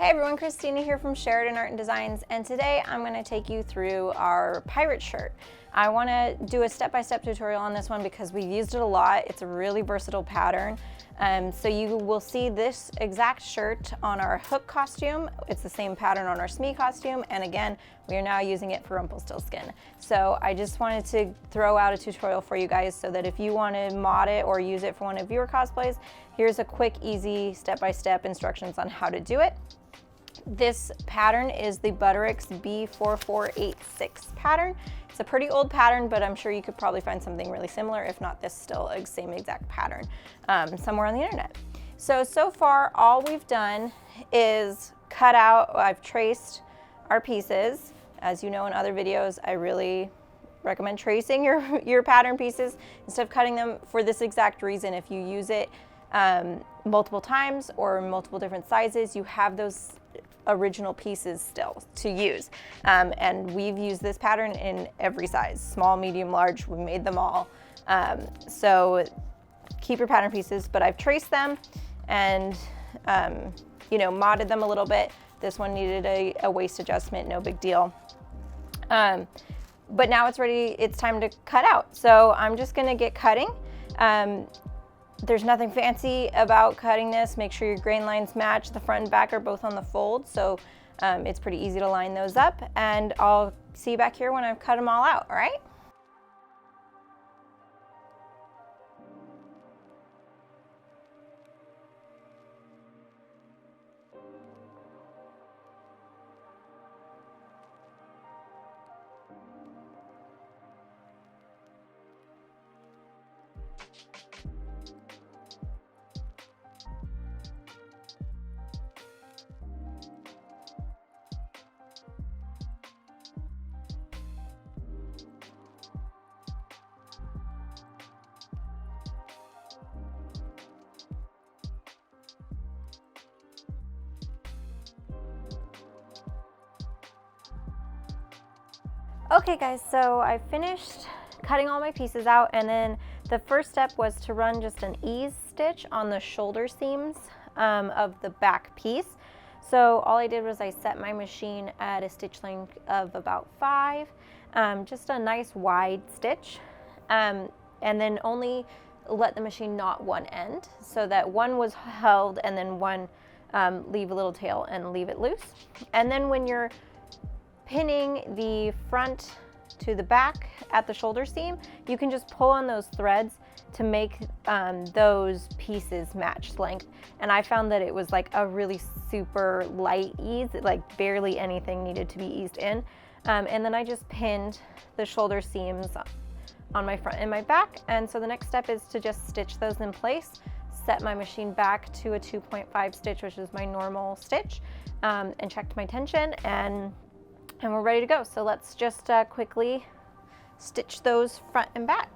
Hey everyone, Christina here from Sheridan Art and Designs, and today I'm going to take you through our pirate shirt. I want to do a step-by-step tutorial on this one because we've used it a lot. It's a really versatile pattern. So you will see this exact shirt on our hook costume. It's the same pattern on our Smee costume, and again, we are now using it for Rumpelstiltskin. So I just wanted to throw out a tutorial for you guys so that if you want to mod it or use it for one of your cosplays, here's a quick, easy, step-by-step instructions on how to do it. This pattern is the Buttericks B4486 pattern. It's a pretty old pattern, but I'm sure you could probably find something really similar, if not this still a same exact pattern somewhere on the internet. So far all we've done is cut out, I've traced our pieces. As you know in other videos, I really recommend tracing your pattern pieces instead of cutting them for this exact reason. If you use it multiple times or multiple different sizes, you have those original pieces still to use. And we've used this pattern in every size, small, medium, large, we made them all. So keep your pattern pieces, but I've traced them and modded them a little bit. This one needed a waist adjustment, no big deal. But now it's ready, it's time to cut out. So I'm just gonna get cutting. There's nothing fancy about cutting this. Make sure your grain lines match. The front and back are both on the fold, so it's pretty easy to line those up. And I'll see you back here when I've cut them all out, all right? Okay guys, so I finished cutting all my pieces out, and then the first step was to run just an ease stitch on the shoulder seams of the back piece. So all I did was I set my machine at a stitch length of about 5, just a nice wide stitch, and then only let the machine knot one end so that one was held and then one leave a little tail and leave it loose. And then when you're pinning the front to the back at the shoulder seam, you can just pull on those threads to make those pieces match length. And I found that it was like a really super light ease, like barely anything needed to be eased in. And then I just pinned the shoulder seams on my front and my back. And so the next step is to just stitch those in place, set my machine back to a 2.5 stitch, which is my normal stitch, and checked my tension, and we're ready to go. So let's just quickly stitch those front and back.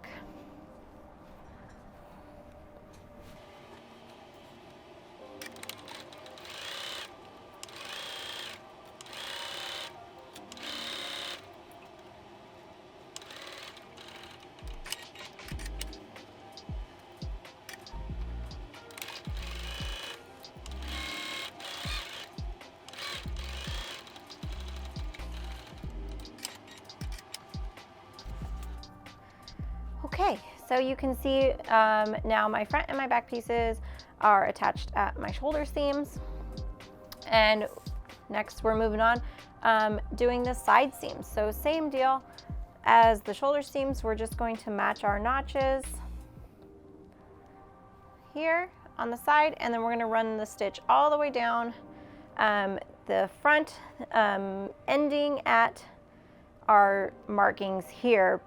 Okay, so you can see now my front and my back pieces are attached at my shoulder seams. And next we're moving on, doing the side seams. So same deal as the shoulder seams, we're just going to match our notches here on the side, and then we're gonna run the stitch all the way down the front, ending at our markings here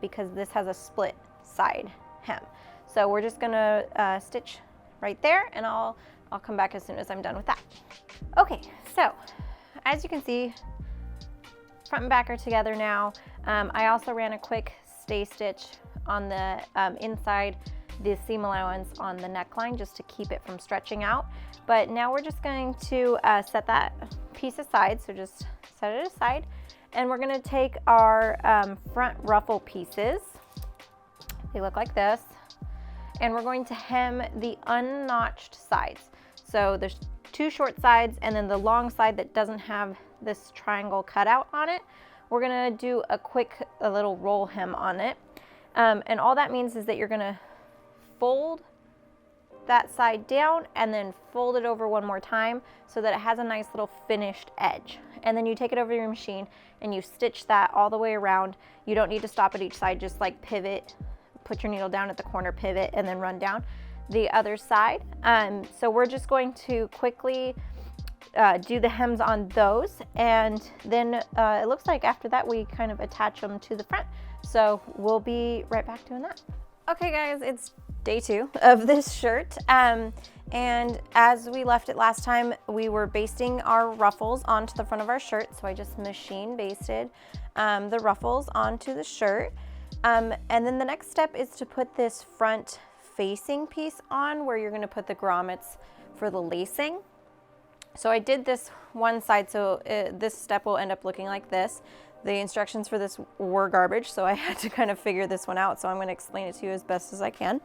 because this has a split side hem. So we're just gonna stitch right there, and I'll come back as soon as I'm done with that. Okay, so as you can see, front and back are together now. I also ran a quick stay stitch on the inside, the seam allowance on the neckline, just to keep it from stretching out. But now we're just going to set that piece aside, so just set it aside. And we're gonna take our front ruffle pieces, they look like this, and we're going to hem the unnotched sides. So there's two short sides and then the long side that doesn't have this triangle cutout on it, we're gonna do a little roll hem on it. And all that means is that you're gonna fold that side down and then fold it over one more time so that it has a nice little finished edge. And then you take it over your machine and you stitch that all the way around. You don't need to stop at each side, just like pivot, put your needle down at the corner, pivot, and then run down the other side. So we're just going to quickly do the hems on those, and then it looks like after that we kind of attach them to the front. So we'll be right back doing that. Okay guys, it's day 2 of this shirt. And as we left it last time, we were basting our ruffles onto the front of our shirt. So I just machine basted the ruffles onto the shirt. And then the next step is to put this front facing piece on where you're gonna put the grommets for the lacing. So I did this one side, so this step will end up looking like this. The instructions for this were garbage, so I had to kind of figure this one out. So I'm gonna explain it to you as best as I can.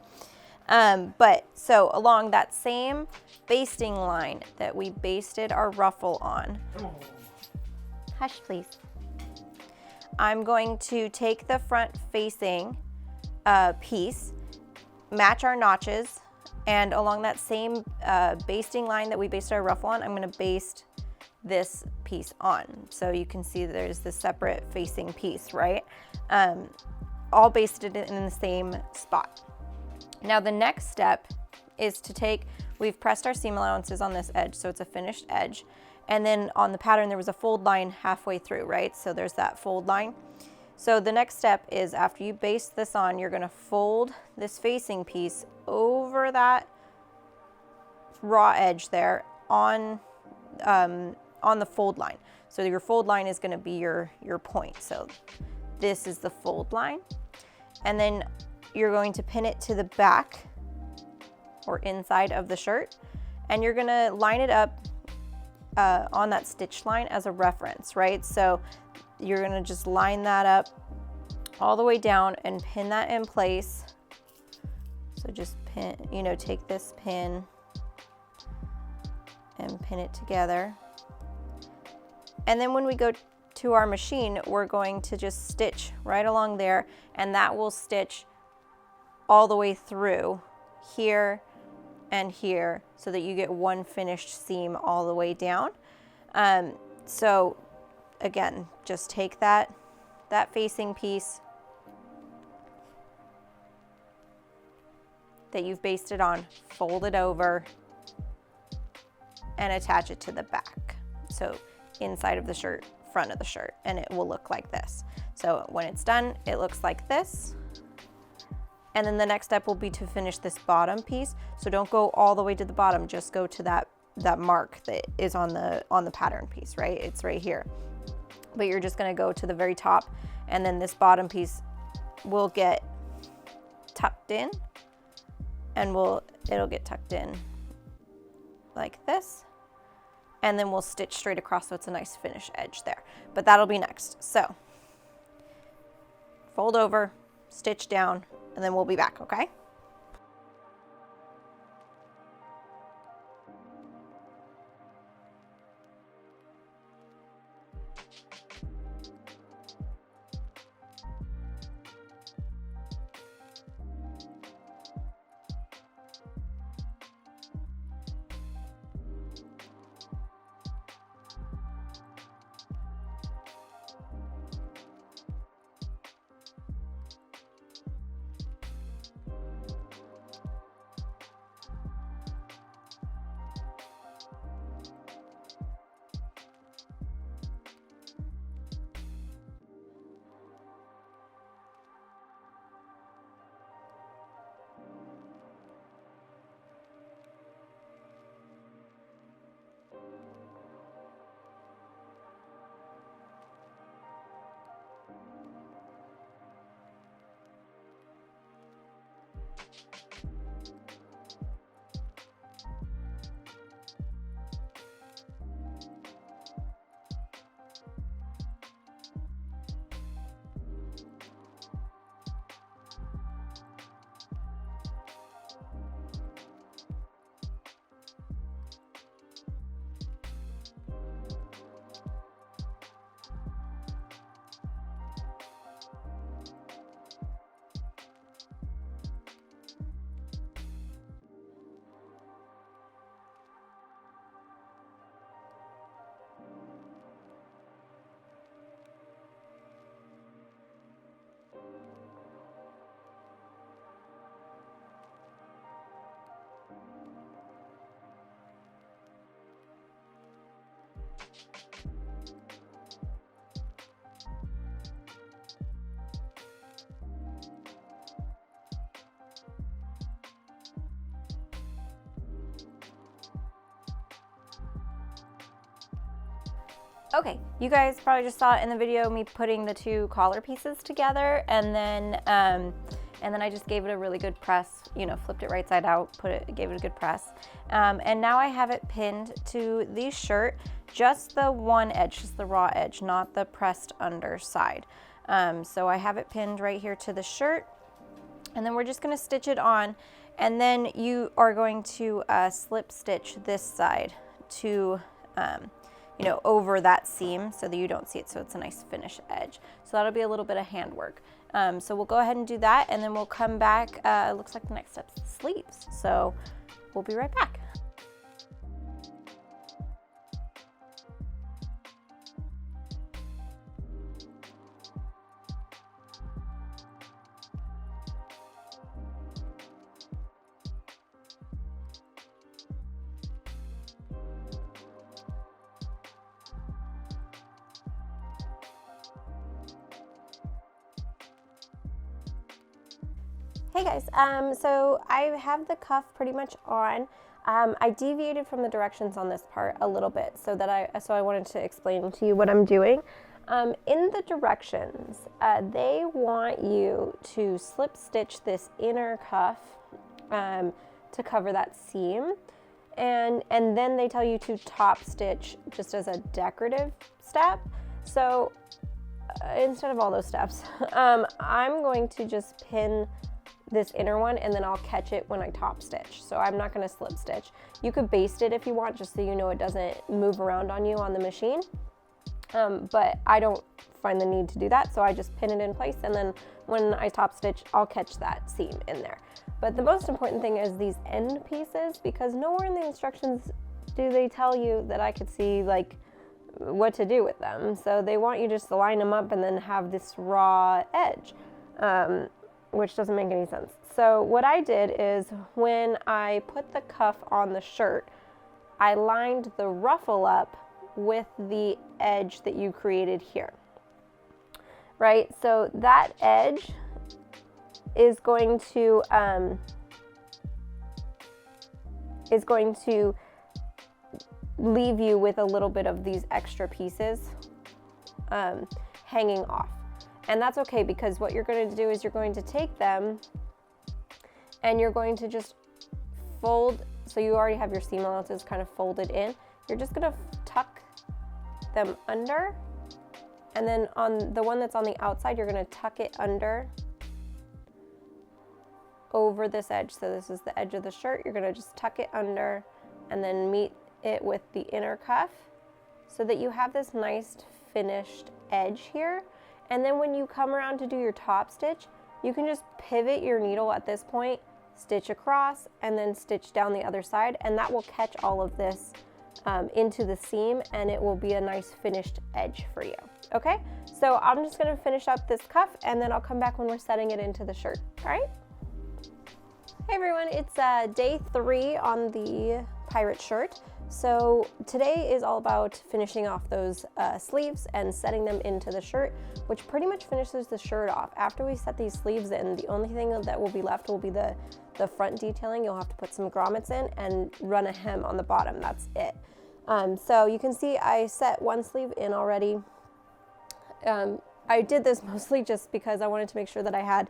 But so along that same basting line that we basted our ruffle on, hush please, I'm going to take the front facing piece, match our notches, and along that same basting line that we basted our ruffle on, I'm gonna baste this piece on. So you can see there's this separate facing piece, right? All basted in the same spot. Now the next step is to take, we've pressed our seam allowances on this edge, so it's a finished edge. And then on the pattern, there was a fold line halfway through, right? So there's that fold line. So the next step is after you baste this on, you're gonna fold this facing piece over that raw edge there on the fold line. So your fold line is gonna be your point. So this is the fold line. And then you're going to pin it to the back or inside of the shirt. And you're gonna line it up on that stitch line as a reference, right? So you're gonna just line that up all the way down and pin that in place. So just pin, take this pin and pin it together. And then when we go to our machine, we're going to just stitch right along there, and that will stitch all the way through here and here so that you get one finished seam all the way down. So again, just take that facing piece that you've basted on, fold it over, and attach it to the back. So inside of the shirt, front of the shirt, and it will look like this. So when it's done, it looks like this. And then the next step will be to finish this bottom piece. So don't go all the way to the bottom, just go to that mark that is on the pattern piece, right? It's right here. But you're just gonna go to the very top, and then this bottom piece will get tucked in, and it'll get tucked in like this. And then we'll stitch straight across so it's a nice finished edge there. But that'll be next. So fold over, stitch down, and then we'll be back, okay? Okay, you guys probably just saw in the video me putting the two collar pieces together, and then I just gave it a really good press, you know, flipped it right side out, gave it a good press. And now I have it pinned to the shirt, just the one edge, just the raw edge, not the pressed underside. So I have it pinned right here to the shirt, and then we're just gonna stitch it on, and then you are going to slip stitch this side to, you know, over that seam so that you don't see it, so it's a nice finished edge. So that'll be a little bit of handwork. So we'll go ahead and do that, and then we'll come back. It looks like the next step's the sleeves. So we'll be right back. Hey guys, so I have the cuff pretty much on. I deviated from the directions on this part a little bit so I wanted to explain to you what I'm doing. In the directions, they want you to slip stitch this inner cuff to cover that seam, and then they tell you to top stitch just as a decorative step. So instead of all those steps, I'm going to just pin this inner one, and then I'll catch it when I top stitch. So I'm not gonna slip stitch. You could baste it if you want, just so you know it doesn't move around on you on the machine. But I don't find the need to do that, so I just pin it in place, and then when I top stitch, I'll catch that seam in there. But the most important thing is these end pieces, because nowhere in the instructions do they tell you that I could see like what to do with them. So they want you just to line them up and then have this raw edge. Which doesn't make any sense. So what I did is when I put the cuff on the shirt, I lined the ruffle up with the edge that you created here, right? So that edge is going to leave you with a little bit of these extra pieces hanging off. And that's okay, because what you're going to do is you're going to take them and you're going to just fold. So you already have your seam allowances kind of folded in. You're just going to tuck them under, and then on the one that's on the outside, you're going to tuck it under over this edge. So this is the edge of the shirt. You're going to just tuck it under and then meet it with the inner cuff so that you have this nice finished edge here. And then when you come around to do your top stitch, you can just pivot your needle at this point, stitch across, and then stitch down the other side, and that will catch all of this into the seam, and it will be a nice finished edge for you. Okay, so I'm just gonna finish up this cuff, and then I'll come back when we're setting it into the shirt. All right? Hey everyone, it's day 3 on the pirate shirt. So today is all about finishing off those sleeves and setting them into the shirt, which pretty much finishes the shirt off. After we set these sleeves in, the only thing that will be left will be the front detailing. You'll have to put some grommets in and run a hem on the bottom. That's it. So you can see I set one sleeve in already. I did this mostly just because I wanted to make sure that I had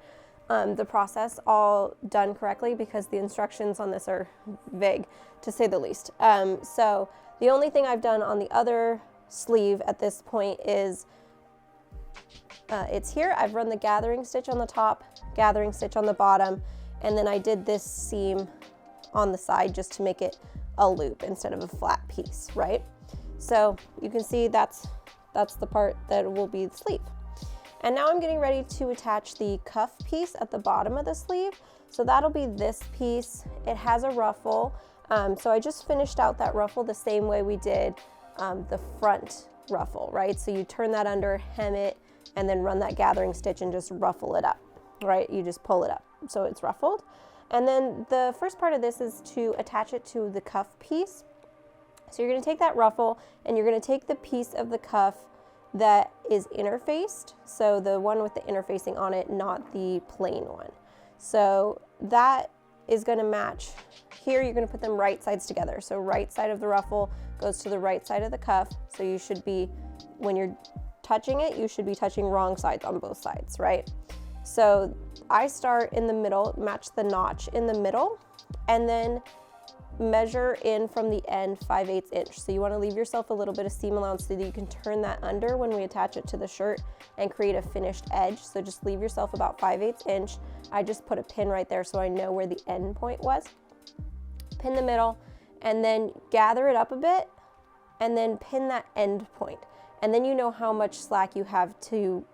the process all done correctly, because the instructions on this are vague, to say the least. So the only thing I've done on the other sleeve at this point is it's here. I've run the gathering stitch on the top, gathering stitch on the bottom, and then I did this seam on the side just to make it a loop instead of a flat piece, right? So you can see that's the part that will be the sleeve. And now I'm getting ready to attach the cuff piece at the bottom of the sleeve. So that'll be this piece. It has a ruffle. So I just finished out that ruffle the same way we did the front ruffle, right? So you turn that under, hem it, and then run that gathering stitch and just ruffle it up, right? You just pull it up so it's ruffled. And then the first part of this is to attach it to the cuff piece. So you're gonna take that ruffle and you're gonna take the piece of the cuff that is interfaced, so the one with the interfacing on it, not the plain one. So that is going to match. Here you're going to put them right sides together. So right side of the ruffle goes to the right side of the cuff, so you should be when you're touching it, you should be touching wrong sides on both sides, right? So I start in the middle, match the notch in the middle, and then measure in from the end 5/8 inch. So you want to leave yourself a little bit of seam allowance so that you can turn that under when we attach it to the shirt and create a finished edge. So just leave yourself about 5/8 inch. I just put a pin right there so I know where the end point was. Pin the middle, and then gather it up a bit, and then pin that end point. And then you know how much slack you have to,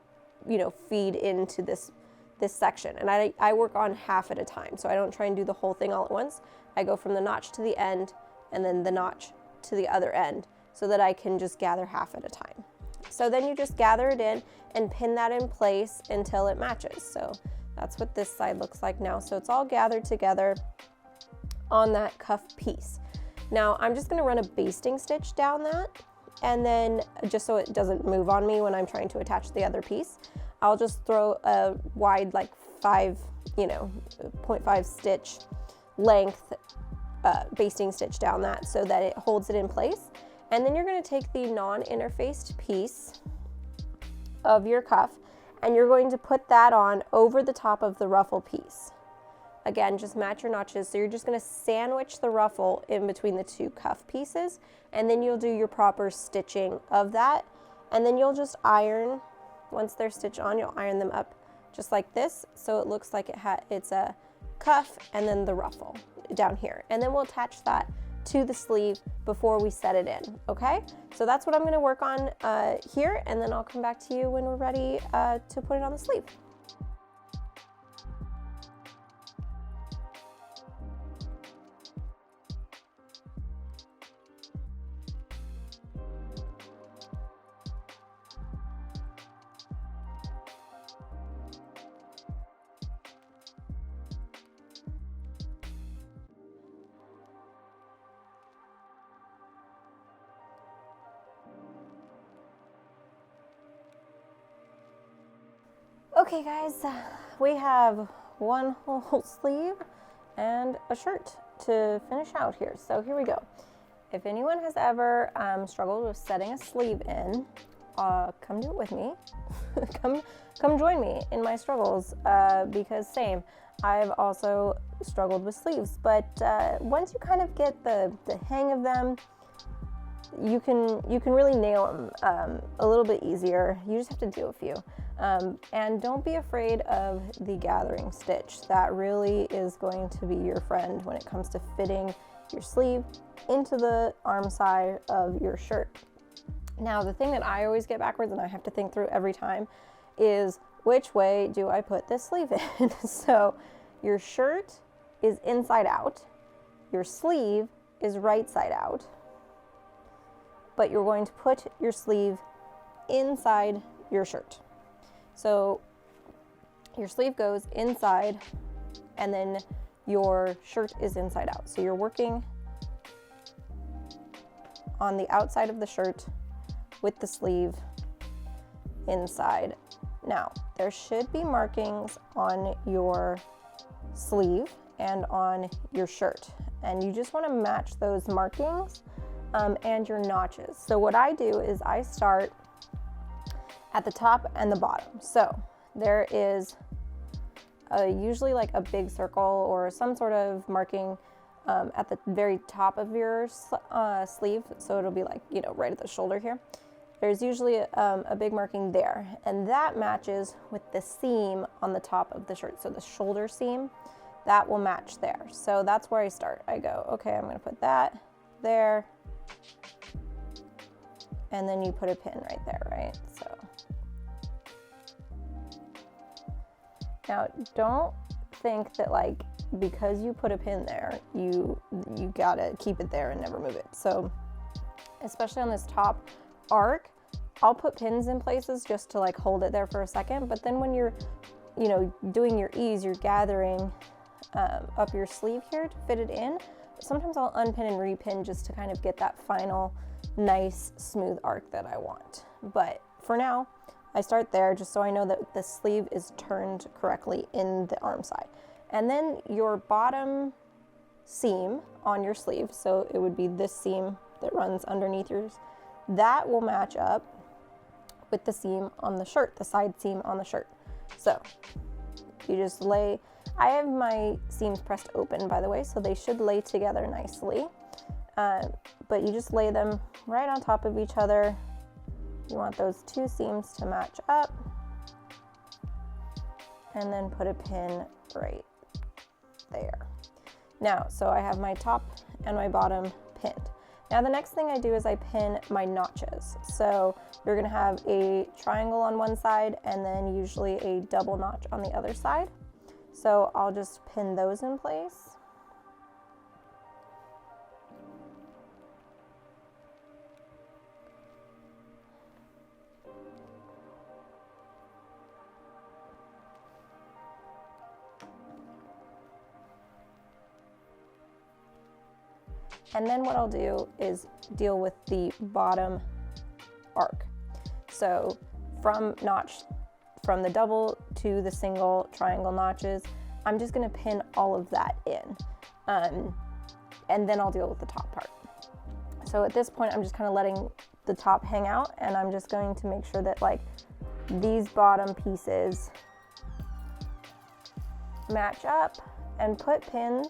you know, feed into this section. And I work on half at a time, so I don't try and do the whole thing all at once. I go from the notch to the end, and then the notch to the other end, so that I can just gather half at a time. So then you just gather it in and pin that in place until it matches. So that's what this side looks like now. So it's all gathered together on that cuff piece. Now I'm just gonna run a basting stitch down that, and then just so it doesn't move on me when I'm trying to attach the other piece, I'll just throw a wide, like 0.5 stitch length basting stitch down that so that it holds it in place. And then you're going to take the non-interfaced piece of your cuff and you're going to put that on over the top of the ruffle piece. Again, just match your notches. So you're just going to sandwich the ruffle in between the two cuff pieces, and then you'll do your proper stitching of that, and then you'll just iron. Once they're stitched on, you'll iron them up just like this, so it looks like it's a cuff and then the ruffle down here. And then we'll attach that to the sleeve before we set it in, okay? So that's what I'm gonna work on here, and then I'll come back to you when we're ready to put it on the sleeve. Okay guys, we have one whole sleeve and a shirt to finish out here. So here we go. If anyone has ever struggled with setting a sleeve in, come do it with me. come join me in my struggles, because same, I've also struggled with sleeves, but once you kind of get the hang of them, you can really nail them a little bit easier. You just have to do a few. And don't be afraid of the gathering stitch. That really is going to be your friend when it comes to fitting your sleeve into the arm side of your shirt. Now, the thing that I always get backwards and I have to think through every time is, which way do I put this sleeve in? So your shirt is inside out, your sleeve is right side out, but you're going to put your sleeve inside your shirt. So your sleeve goes inside and then your shirt is inside out. So you're working on the outside of the shirt with the sleeve inside. Now, there should be markings on your sleeve and on your shirt, and you just want to match those markings and your notches. So what I do is I start at the top and the bottom. So there is usually like a big circle or some sort of marking at the very top of your sleeve. So it'll be like, you know, right at the shoulder here. There's usually a big marking there, and that matches with the seam on the top of the shirt. So the shoulder seam, that will match there. So that's where I start. I go, okay, I'm gonna put that there, and then you put a pin right there, right? So now don't think that like because you put a pin there, you gotta keep it there and never move it. So especially on this top arc, I'll put pins in places just to like hold it there for a second, but then when you're, you know, doing your ease, you're gathering up your sleeve here to fit it in. Sometimes I'll unpin and repin just to kind of get that final nice smooth arc that I want. But for now, I start there just so I know that the sleeve is turned correctly in the arm side. And then your bottom seam on your sleeve, so it would be this seam that runs underneath yours, that will match up with the seam on the shirt, the side seam on the shirt. So you just lay, I have my seams pressed open, by the way, so they should lay together nicely. But you just lay them right on top of each other. You want those two seams to match up, and then put a pin right there. Now, so I have my top and my bottom pinned. Now the next thing I do is I pin my notches. So you're gonna have a triangle on one side and then usually a double notch on the other side. So I'll just pin those in place. And then what I'll do is deal with the bottom arc. So from the double to the single triangle notches, I'm just gonna pin all of that in. And then I'll deal with the top part. So at this point, I'm just kind of letting the top hang out, and I'm just going to make sure that like these bottom pieces match up, and put pins.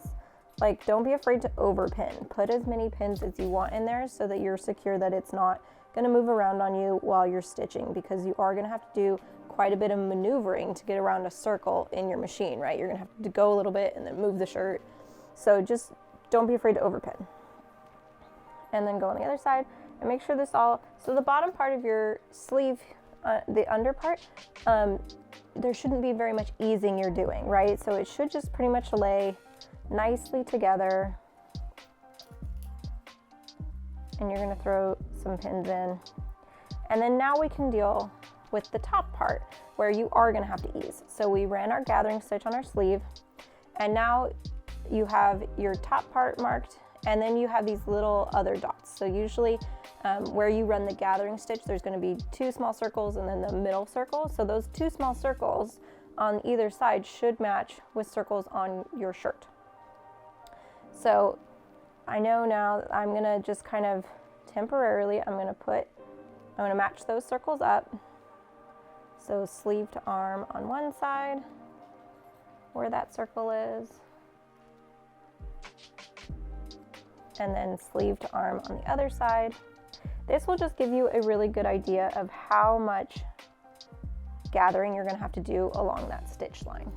Like, don't be afraid to overpin. Put as many pins as you want in there so that you're secure that it's not gonna move around on you while you're stitching, because you are gonna have to do quite a bit of maneuvering to get around a circle in your machine, right? You're gonna have to go a little bit and then move the shirt. So just don't be afraid to overpin. And then go on the other side and make sure this all, so the bottom part of your sleeve, the under part, there shouldn't be very much easing you're doing, right? So it should just pretty much lay nicely together, and you're going to throw some pins in. And then now we can deal with the top part where you are going to have to ease. So we ran our gathering stitch on our sleeve, and now you have your top part marked, and then you have these little other dots. So usually where you run the gathering stitch, there's going to be two small circles and then the middle circle. So those two small circles on either side should match with circles on your shirt. So I know now that I'm gonna just kind of temporarily, I'm gonna match those circles up. So sleeve to arm on one side, where that circle is, and then sleeve to arm on the other side. This will just give you a really good idea of how much gathering you're gonna have to do along that stitch line,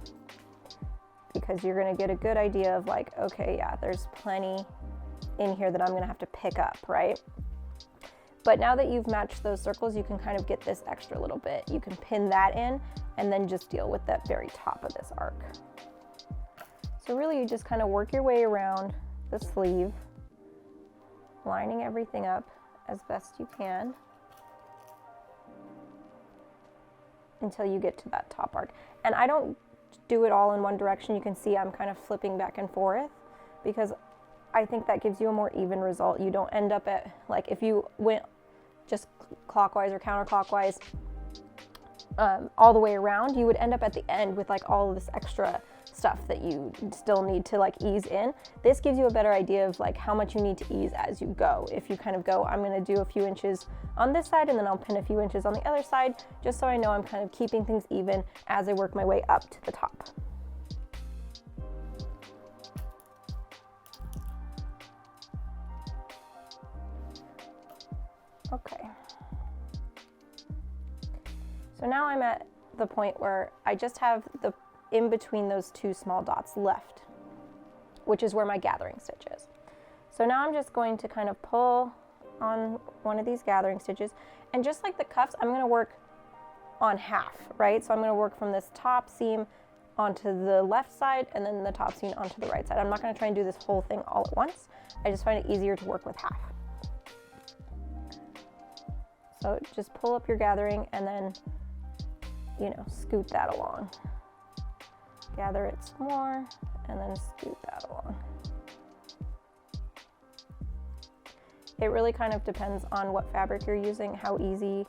because you're gonna get a good idea of like, okay, yeah, there's plenty in here that I'm gonna have to pick up, right? But now that you've matched those circles, you can kind of get this extra little bit. You can pin that in and then just deal with that very top of this arc. So really you just kind of work your way around the sleeve, lining everything up as best you can until you get to that top arc. And I don't do it all in one direction. You can see I'm kind of flipping back and forth because I think that gives you a more even result. You don't end up at, like, if you went just clockwise or counterclockwise all the way around, you would end up at the end with like all of this extra stuff that you still need to like ease in. This gives you a better idea of like how much you need to ease as you go. If you kind of go, I'm going to do a few inches on this side and then I'll pin a few inches on the other side, just so I know I'm kind of keeping things even as I work my way up to the top. Okay. So now I'm at the point where I just have the in between those two small dots left, which is where my gathering stitch is. So now I'm just going to kind of pull on one of these gathering stitches, and just like the cuffs, I'm going to work on half, right? So I'm going to work from this top seam onto the left side and then the top seam onto the right side. I'm not going to try and do this whole thing all at once. I just find it easier to work with half. So just pull up your gathering and then, you know, scoot that along. Gather it some more and then scoot that along. It really kind of depends on what fabric you're using, how easy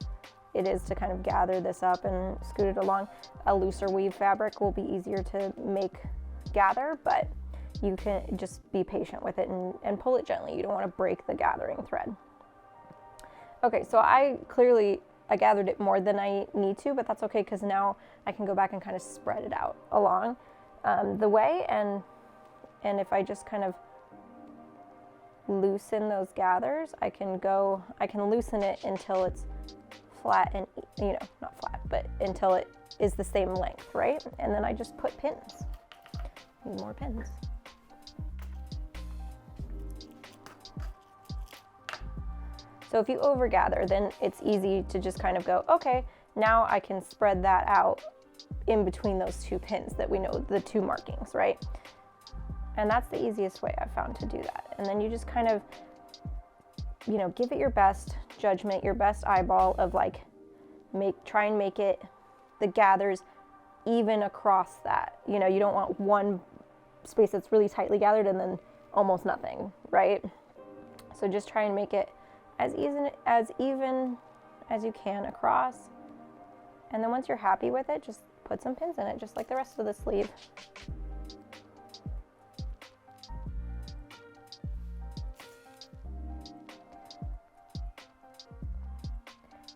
it is to kind of gather this up and scoot it along. A looser weave fabric will be easier to make gather, but you can just be patient with it and pull it gently. You don't want to break the gathering thread. Okay, so I clearly I gathered it more than I need to, but that's okay because now I can go back and kind of spread it out along the way. And if I just kind of loosen those gathers, I can loosen it until it's flat and, you know, not flat, but until it is the same length, right? And then I just put pins. Need more pins. So if you overgather, then it's easy to just kind of go, okay, now I can spread that out in between those two pins that we know, the two markings, right? And that's the easiest way I've found to do that. And then you just kind of, you know, give it your best judgment, your best eyeball of like, try and make it, the gathers even across that. You know, you don't want one space that's really tightly gathered and then almost nothing, right? So just try and make it as even as you can across. And then once you're happy with it, just put some pins in it, just like the rest of the sleeve.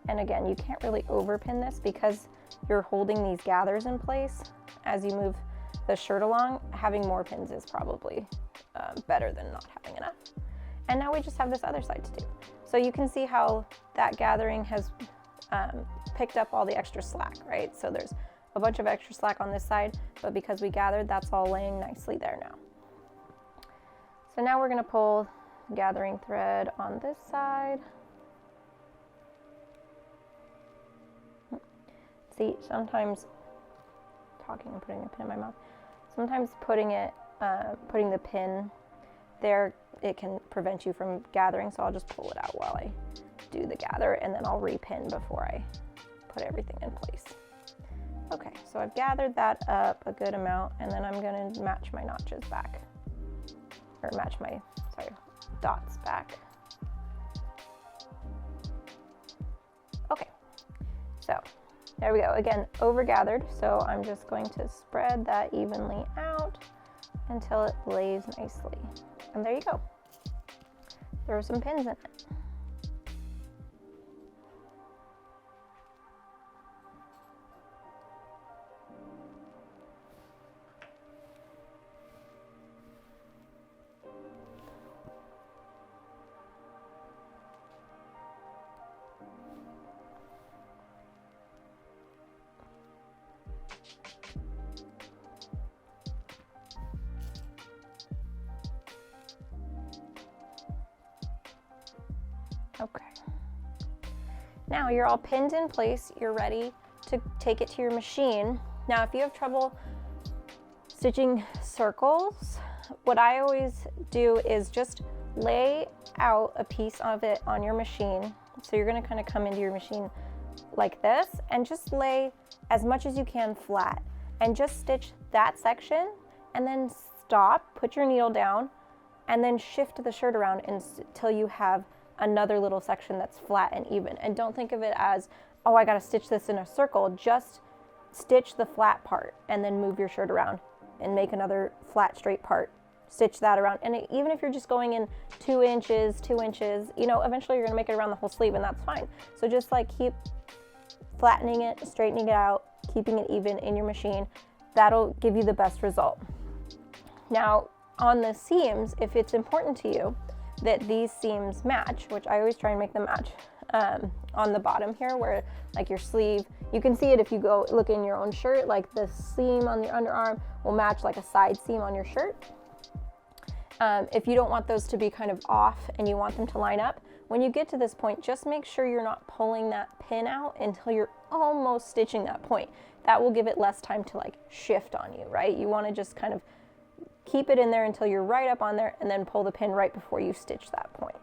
And again, you can't really overpin this because you're holding these gathers in place as you move the shirt along. Having more pins is probably better than not having enough. And now we just have this other side to do. So you can see how that gathering has picked up all the extra slack, right? So there's a bunch of extra slack on this side, but because we gathered, that's all laying nicely there now. So now we're gonna pull gathering thread on this side. See, sometimes talking and putting a pin in my mouth, sometimes putting the pin there, it can prevent you from gathering. So I'll just pull it out while I do the gather, and then I'll repin before I put everything in place. Okay, so I've gathered that up a good amount, and then I'm gonna match my notches back, or match my, dots back. Okay, so there we go. Again, over gathered, so I'm just going to spread that evenly out until it lays nicely. And there you go. Throw some pins in it. Okay. Now you're all pinned in place. You're ready to take it to your machine. Now, if you have trouble stitching circles, what I always do is just lay out a piece of it on your machine. So you're gonna kind of come into your machine like this and just lay as much as you can flat and just stitch that section and then stop, put your needle down, and then shift the shirt around until you have another little section that's flat and even. And don't think of it as, oh, I gotta stitch this in a circle. Just stitch the flat part and then move your shirt around and make another flat straight part. Stitch that around. And even if you're just going in 2 inches, 2 inches, you know, eventually you're gonna make it around the whole sleeve, and that's fine. So just like keep flattening it, straightening it out, keeping it even in your machine. That'll give you the best result. Now, on the seams, if it's important to you that these seams match, which I always try and make them match, on the bottom here where like your sleeve, you can see it if you go look in your own shirt, like the seam on your underarm will match like a side seam on your shirt. If you don't want those to be kind of off and you want them to line up, when you get to this point, just make sure you're not pulling that pin out until you're almost stitching that point. That will give it less time to like shift on you, right? You want to just kind of keep it in there until you're right up on there and then pull the pin right before you stitch that point.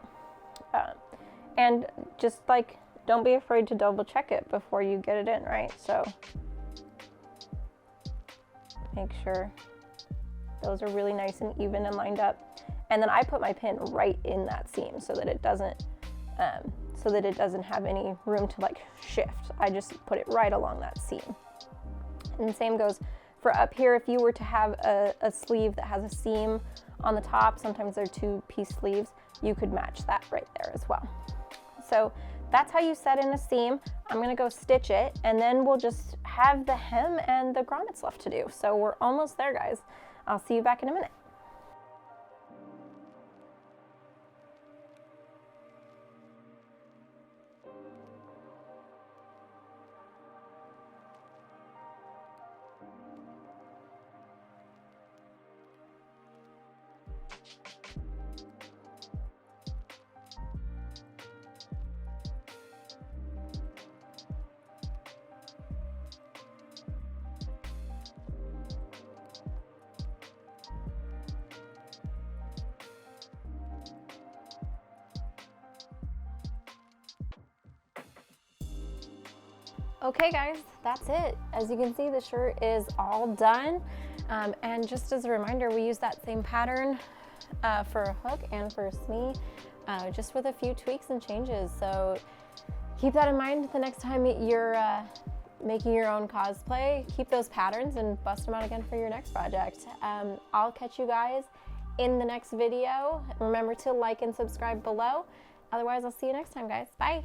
And just like, don't be afraid to double check it before you get it in, right? So make sure those are really nice and even and lined up. And then I put my pin right in that seam so that it doesn't have any room to like shift. I just put it right along that seam. And the same goes for up here. If you were to have a sleeve that has a seam on the top, sometimes they're 2-piece sleeves, you could match that right there as well. So that's how you set in a seam. I'm gonna go stitch it, and then we'll just have the hem and the grommets left to do. So we're almost there, guys. I'll see you back in a minute. Okay guys, that's it. As you can see, the shirt is all done. And just as a reminder, we use that same pattern for a hook and for a SME, just with a few tweaks and changes. So keep that in mind the next time you're making your own cosplay. Keep those patterns and bust them out again for your next project. I'll catch you guys in the next video. Remember to like and subscribe below. Otherwise, I'll see you next time, guys. Bye.